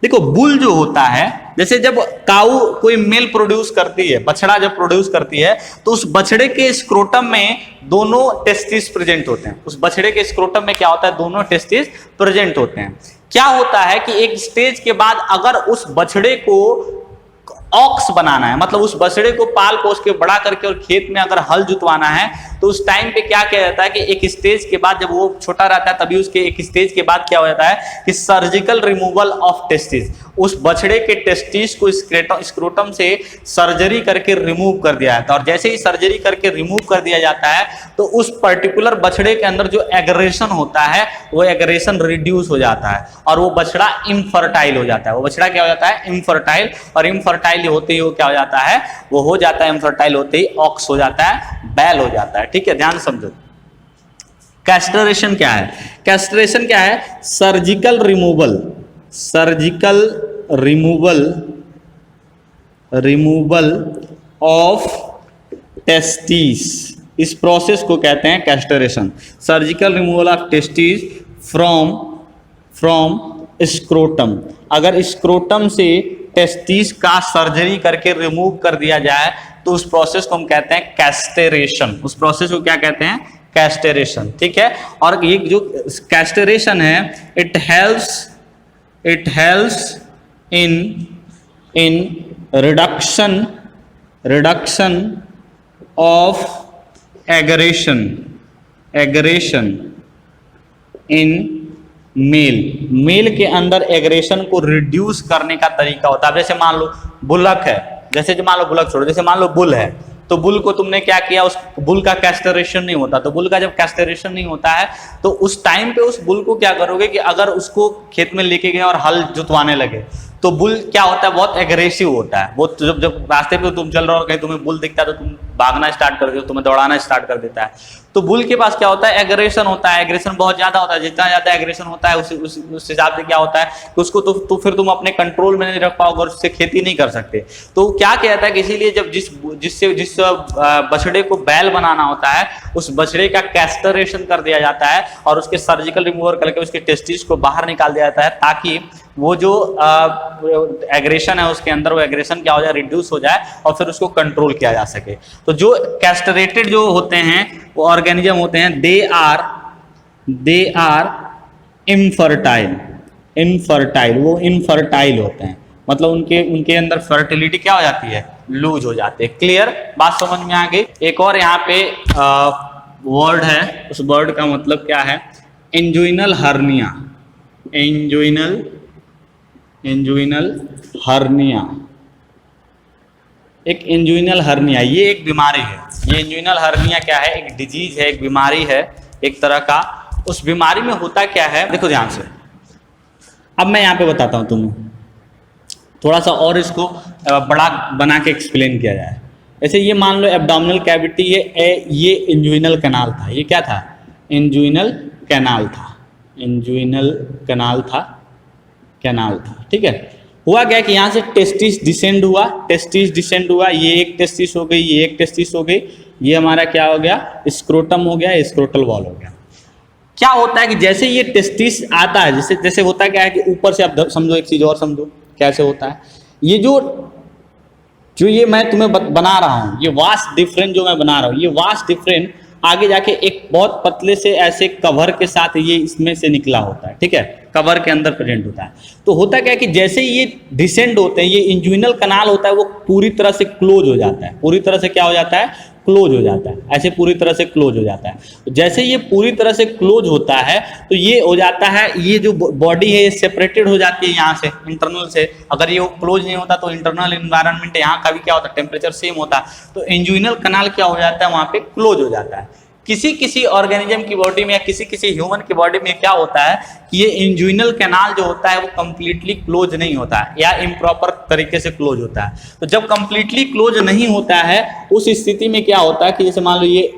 देखो, बुल जो होता है, जैसे जब काऊ कोई मेल प्रोड्यूस करती है, बछड़ा जब प्रोड्यूस करती है, तो उस बछड़े के स्क्रोटम में दोनों टेस्टिस प्रेजेंट होते हैं। उस बछड़े के स्क्रोटम में क्या होता है? दोनों टेस्टिस प्रेजेंट होते हैं। क्या होता है कि एक स्टेज के बाद अगर उस बछड़े को ऑक्स बनाना है, मतलब उस बछड़े को पाल पोस के बड़ा करके और खेत में अगर हल जुतवाना है, तो उस टाइम पे क्या किया जाता है कि एक स्टेज के बाद, जब वो छोटा रहता है तभी उसके एक स्टेज के बाद क्या हो जाता है कि सर्जिकल रिमूवल ऑफ टेस्टिस, उस बछड़े के टेस्टिस को स्क्रोटम से सर्जरी करके रिमूव कर दिया जाता है। और जैसे ही सर्जरी करके रिमूव कर दिया जाता है, तो उस पर्टिकुलर बछड़े के अंदर जो एग्रेशन होता है, वो एग्रेशन रिड्यूस हो जाता है और वो बछड़ा इनफर्टाइल हो जाता है। वो बछड़ा क्या हो जाता है? इनफर्टाइल। और इनफर्टाइल होते ही वो क्या हो जाता है? वो हो जाता है इनफर्टाइल होते ही ऑक्स हो जाता है, बैल हो जाता है। ठीक है, ध्यान समझो। कैस्ट्रेशन क्या है? कैस्ट्रेशन क्या है? Surgical removal of testis. इस प्रोसेस को कहते हैं castration. Surgical removal of testis from scrotum. अगर स्क्रोटम से टेस्टिस का सर्जरी करके रिमूव कर दिया जाए, तो उस प्रोसेस को हम कहते हैं कैस्ट्रेशन। उस प्रोसेस को क्या कहते हैं? कैस्ट्रेशन। ठीक है, और ये जो कैस्ट्रेशन है, it helps in reduction of aggression in male के अंदर एग्रेशन को रिड्यूस करने का तरीका होता है। जैसे मान लो बुलक है, जैसे मान लो बुलक छोड़ो, जैसे मान लो बुल है, तो बुल को तुमने क्या किया? उस बुल का कैस्ट्रेशन नहीं होता। तो बुल का जब कैस्ट्रेशन नहीं होता है, तो उस टाइम पे उस बुल को क्या करोगे कि अगर उसको खेत में लेके गए और हल जुतवाने लगे, तो बुल क्या होता है, बहुत एग्रेसिव होता है। वो जब जब रास्ते पे तुम चल रहे हो, कहीं तुम्हें बुल दिखता है तो तुम भागना स्टार्ट कर देते हो, तुम्हें दौड़ाना स्टार्ट कर देता है। तो बुल के पास क्या होता है, एग्रेशन होता है, एग्रेशन बहुत ज्यादा होता है। जितना ज्यादा एग्रेशन होता है उस हिसाब से क्या होता है कि उसको तो फिर तुम अपने कंट्रोल में नहीं रख पाओगे और उससे खेती नहीं कर सकते। तो क्या कहता है कि इसीलिए जब जिस बछड़े को बैल बनाना होता है, उस बछड़े का कैस्टरेशन कर दिया जाता है और उसके सर्जिकल रिमूवर करके उसके टेस्टिस को बाहर निकाल दिया जाता है, ताकि वो जो एग्रेशन है उसके अंदर, वो एग्रेशन क्या हो जाए, रिड्यूस हो जाए और फिर उसको कंट्रोल किया जा सके। तो जो कैस्टरेटेड जो होते हैं वो ऑर्गेनिज्म होते हैं, दे आर इनफर्टाइल, वो इनफर्टाइल होते हैं, मतलब उनके अंदर फर्टिलिटी क्या हो जाती है, लूज हो जाती है। क्लियर, बात समझ में आ गई। एक और यहाँ पे वर्ड है, उस वर्ड का मतलब क्या है, इंजुइनल हर्निया। इंजुइनल हर्निया, एक इंजुइनल हर्निया, ये एक बीमारी है। ये इंजुइनल हर्निया क्या है, एक डिजीज है, एक बीमारी है एक तरह का। उस बीमारी में होता क्या है, देखो ध्यान से, अब मैं यहाँ पे बताता हूँ तुम्हें, थोड़ा सा और इसको बड़ा बना के एक्सप्लेन किया जाए। ऐसे ये मान लो एब्डोमिनल कैविटी, ये इंजुइनल कैनाल था। ये क्या था, इंजुइनल कैनाल था, ठीक है। हुआ क्या कि यहाँ से टेस्टिस डिसेंड हुआ, ये एक टेस्टिस हो गई, ये एक टेस्टिस हो गई, ये हमारा क्या हो गया, स्क्रोटम हो गया, स्क्रोटल वॉल हो गया। क्या होता है कि जैसे ये टेस्टिस आता है, जैसे होता क्या है कि ऊपर से आप समझो, एक चीज और समझो कैसे होता है। ये जो ये मैं तुम्हें बना रहा हूँ, ये वास्ट डिफरेंट जो मैं बना रहा हूँ, ये वास्ट डिफरेंट आगे जाके एक बहुत पतले से ऐसे कवर के साथ ये इसमें से निकला होता है, ठीक है, कवर के अंदर प्रेजेंट होता है। तो होता क्या है कि जैसे ये डिसेंड होते हैं, ये इंजुइनल कनाल होता है, वो पूरी तरह से क्लोज हो जाता है, पूरी तरह से क्या हो जाता है, क्लोज हो जाता है, ऐसे पूरी तरह से क्लोज हो जाता है। तो जैसे ये पूरी तरह से क्लोज होता है तो ये हो जाता है, ये जो बॉडी है ये सेपरेटेड हो जाती है यहाँ से, इंटरनल से। अगर ये क्लोज नहीं होता तो इंटरनल इन्वायरमेंट यहाँ का भी क्या होता है, टेम्परेचर सेम होता है, तो इंजुइनल कनाल क्या हो जाता है, वहाँ पे क्लोज हो जाता है। किसी ऑर्गेनिज्म की बॉडी में या किसी ह्यूमन की बॉडी में क्या होता है कि ये इंजुइनल कैनाल जो होता है वो कंप्लीटली क्लोज नहीं होता है, या इम्प्रॉपर तरीके से क्लोज होता है। तो जब कंप्लीटली क्लोज नहीं होता है, उस स्थिति में क्या होता है कि जैसे मान लो ये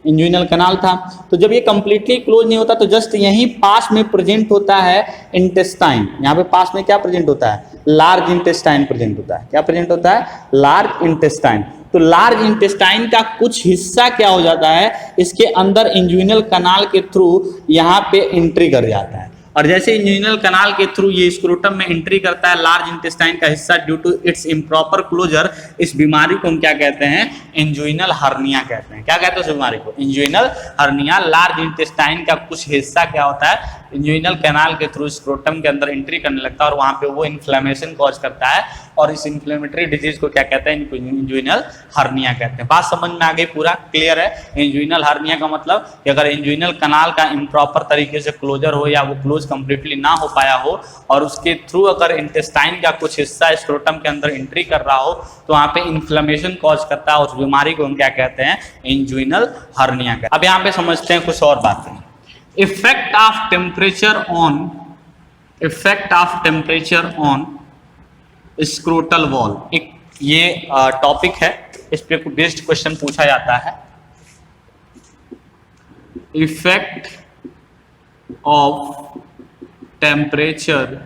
इंजुइनल कैनाल था, तो जब ये कंप्लीटली क्लोज नहीं होता तो जस्ट यहीं पास में प्रेजेंट होता है इंटेस्टाइन। यहाँ पे पास में क्या प्रेजेंट होता है, लार्ज इंटेस्टाइन प्रेजेंट होता है। क्या प्रेजेंट होता है, लार्ज इंटेस्टाइन। तो लार्ज इंटेस्टाइन का कुछ हिस्सा क्या हो जाता है, इसके अंदर इंजुइनल कनाल के थ्रू यहाँ पे एंट्री कर जाता है। और जैसे इंजुइनल कनाल के थ्रू ये स्क्रोटम में एंट्री करता है लार्ज इंटेस्टाइन का हिस्सा, due to its improper closure, इस बीमारी को हम क्या कहते हैं, इंजुइनल हर्निया कहते हैं। क्या कहते हैं इस बीमारी को, इंजुइनल हर्निया। लार्ज इंटेस्टाइन का कुछ हिस्सा क्या होता है, इंजुइनल कैनाल के थ्रू स्क्रोटम के अंदर एंट्री करने लगता है और वहाँ पे वो इन्फ्लेमेशन कॉज करता है, और इस इन्फ्लेमेटरी डिजीज को क्या कहते हैं, इंजुइनल हर्निया कहते हैं। बात समझ में आ गई, पूरा क्लियर है। इंजुइनल हर्निया का मतलब कि अगर इंजुइनल कनाल का इम्प्रॉपर तरीके से क्लोजर हो, या वो क्लोज कंप्लीटली ना हो पाया हो, और उसके थ्रू अगर इंटेस्टाइन का कुछ हिस्सा स्क्रोटम के अंदर एंट्री कर रहा हो, तो वहाँ पे इन्फ्लेमेशन कॉज करता है। उस बीमारी को हम क्या कहते हैं, इंजुइनल हर्निया कहते हैं। अब यहाँ पे समझते हैं कुछ और बातें। Effect of temperature on scrotal wall, एक ये टॉपिक है, इस पे बेस्ड क्वेश्चन पूछा जाता है। Effect of temperature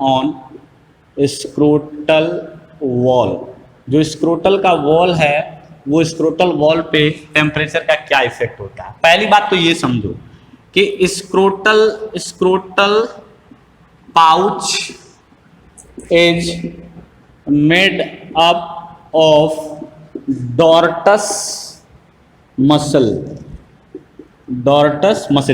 on scrotal wall. जो स्क्रोटल का वॉल है, वो स्क्रोटल वॉल पे टेम्परेचर का क्या इफेक्ट होता है। पहली बात तो ये समझो कि scrotal pouch is made up of dartos muscle.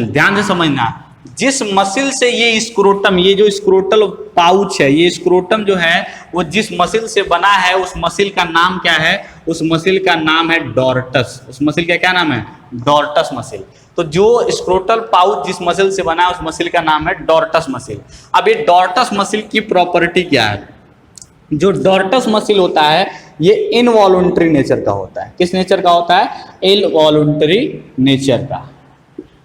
ध्यान से समझना, जिस मसल से ये स्क्रोटम, ये जो स्क्रोटल पाउच है, ये स्क्रोटम जो है वो जिस मसल से बना है, उस मसल का नाम क्या है, उस मसल का नाम है डॉर्टस। उस मसल का क्या नाम है, डॉर्टस मसल। तो जो स्क्रोटल पाउच जिस मसल से बना है, उस मसल का नाम है डॉर्टस मसल। अब ये डॉर्टस मसल की प्रॉपर्टी क्या है, जो डॉर्टस मसल होता है ये इनवॉलंटरी नेचर का होता है। किस नेचर का होता है, इनवॉलंटरी नेचर का।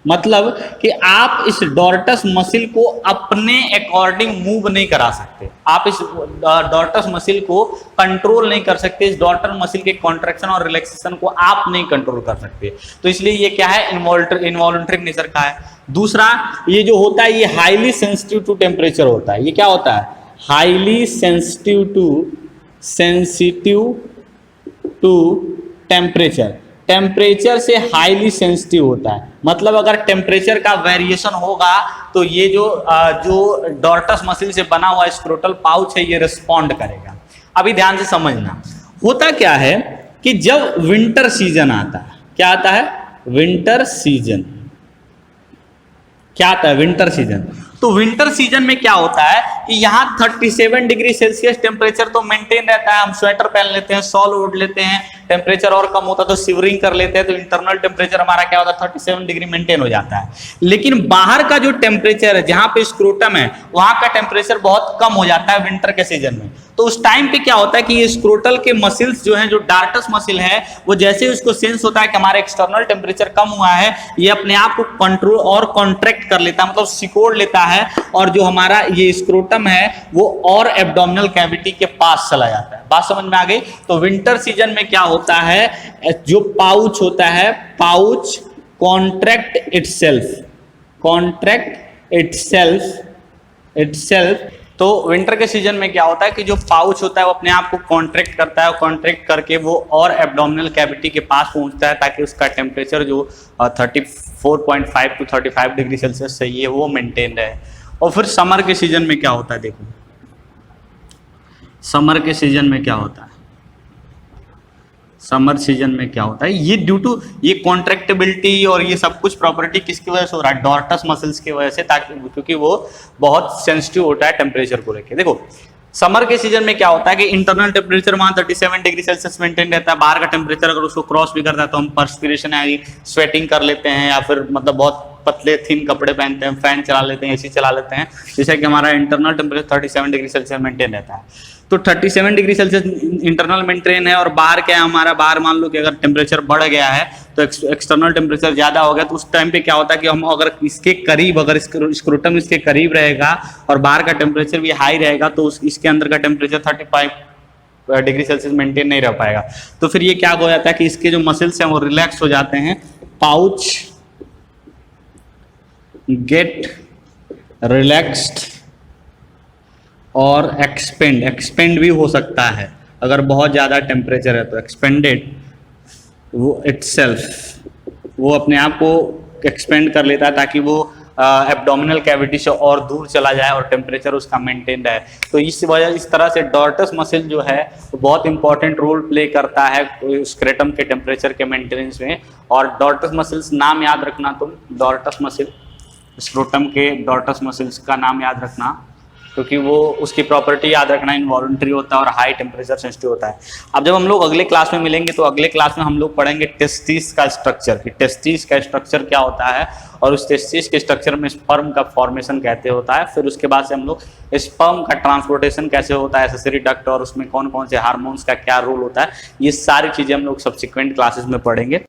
मतलब कि आप इस डॉर्टस मसिल को अपने अकॉर्डिंग मूव नहीं करा सकते, आप इस डॉर्टस मसिल को कंट्रोल नहीं कर सकते, इस डॉर्टस मसिल के कॉन्ट्रैक्शन और रिलैक्सेशन को आप नहीं कंट्रोल कर सकते। तो इसलिए ये क्या है, इनवॉलंटरी नेचर का है। दूसरा, ये जो होता है ये हाईली सेंसिटिव टू टेम्परेचर होता है। ये क्या होता है, highly sensitive to temperature, temperature से हाईली सेंसिटिव होता है। मतलब अगर टेम्परेचर का वेरिएशन होगा तो ये जो डॉर्टस मसिल से बना हुआ स्क्रोटल पाउच है ये रिस्पॉन्ड करेगा। अभी ध्यान से समझना, होता क्या है कि जब विंटर सीजन आता है, क्या आता है, विंटर सीजन, क्या आता है, विंटर सीजन। तो विंटर सीजन में क्या होता है कि यहाँ 37 डिग्री सेल्सियस टेम्परेचर तो मेंटेन रहता है, हम स्वेटर पहन लेते हैं, शॉल ओढ़ लेते हैं, टेम्परेचर और कम होता है तो शिवरिंग कर लेते हैं, तो इंटरनल टेम्परेचर हमारा क्या होता है, 37 डिग्री मेंटेन हो जाता है। लेकिन बाहर का जो टेम्परेचर है, जहाँ पे स्क्रोटम है, वहां का टेम्परेचर बहुत कम हो जाता है विंटर के सीजन में। तो उस टाइम पे क्या होता है कि ये स्क्रोटल के मसिल्स जो हैं, जो डार्टस मसिल है, वो जैसे ही उसको सेंस होता है कि हमारा एक्सटर्नल टेम्परेचर कम हुआ है, ये अपने आप को कंट्रोल और कॉन्ट्रैक्ट कर लेता है, मतलब सिकोड़ लेता है, और जो हमारा ये स्क्रोटम है वो और एब्डोमिनल कैविटी के पास चला जाता है। बात समझ में आ गई। तो विंटर सीजन में क्या होता है, जो पाउच होता है, पाउच कॉन्ट्रैक्ट इटसेल्फ। तो विंटर के सीजन में क्या होता है कि जो पाउच होता है वो अपने आप को कॉन्ट्रैक्ट करता है, और कॉन्ट्रैक्ट करके वो और एब्डोमिनल कैविटी के पास पहुंचता है, ताकि उसका टेम्परेचर जो 34.5 टू 35 डिग्री सेल्सियस सही है वो मेंटेन रहे। और फिर समर के सीजन में क्या होता है, देखो समर के सीजन में क्या होता है, समर सीजन में क्या होता है, ये ड्यू टू ये कॉन्ट्रैक्टेबिलिटी और ये सब कुछ प्रॉपर्टी किसकी वजह से हो रहा है, डॉर्टस मसल्स की वजह से, ताकि क्योंकि वो बहुत सेंसिटिव होता है टेम्परेचर को लेके। देखो समर के सीजन में क्या होता है कि इंटरनल टेम्परेचर वहाँ 37 डिग्री सेल्सियस मेंटेन रहता है, बाहर का टेम्परेचर अगर उसको क्रॉस भी करता है तो हम पर्सपिरेशन है, स्वेटिंग कर लेते हैं, या फिर मतलब बहुत पतले थिन कपड़े पहनते हैं, फैन चला लेते हैं, एसी चला लेते हैं, जिससे कि हमारा internal temperature 37 degree Celsius maintain रहता है। तो 37 डिग्री सेल्सियस इंटरनल मेंटेन है, और बाहर क्या है हमारा, बाहर मान लो कि अगर टेम्परेचर बढ़ गया है तो एक्सटर्नल टेम्परेचर ज़्यादा हो गया, तो उस टाइम पे क्या होता है कि हम अगर इसके करीब, अगर स्क्रोटम इसके करीब रहेगा और बाहर का टेम्परेचर भी हाई रहेगा, तो इसके अंदर का टेम्परेचर 35 डिग्री सेल्सियस मेंटेन नहीं रह पाएगा। तो फिर ये क्या हो जाता है कि इसके जो मसल्स हैं वो रिलैक्स हो जाते हैं, पाउच गेट रिलैक्स्ड और एक्सपेंड भी हो सकता है। अगर बहुत ज़्यादा टेम्परेचर है तो एक्सपेंडेड, वो इटसेल्फ वो अपने आप को एक्सपेंड कर लेता है, ताकि वो एब्डोमिनल कैविटी से और दूर चला जाए और टेम्परेचर उसका मेंटेन रहे। तो इस तरह से डॉर्टस मसिल जो है वो बहुत इंपॉर्टेंट रोल प्ले करता है स्क्रेटम के टेम्परेचर के मेंटेनेंस में। और डॉर्टस मसिल्स नाम याद रखना तुम, डॉर्टस मसिल, स्क्रोटम के डॉर्टस मसिल्स का नाम याद रखना, क्योंकि वो उसकी प्रॉपर्टी याद रखना इनवॉलंटरी होता है और हाई टेम्परेचर सेंसिटिव होता है। अब जब हम लोग अगले क्लास में मिलेंगे तो अगले क्लास में हम लोग पढ़ेंगे टेस्टिस का स्ट्रक्चर, कि टेस्टिस का स्ट्रक्चर क्या होता है और उस टेस्टिस के स्ट्रक्चर में स्पर्म का फॉर्मेशन कैसे होता है। फिर उसके बाद से हम लोग स्पर्म का ट्रांसपोर्टेशन कैसे होता है, एक्सेसरी डक्ट, और उसमें कौन कौन से हार्मोन्स का क्या रोल होता है, ये सारी चीज़ें हम लोग सब्सिक्वेंट क्लासेस में पढ़ेंगे।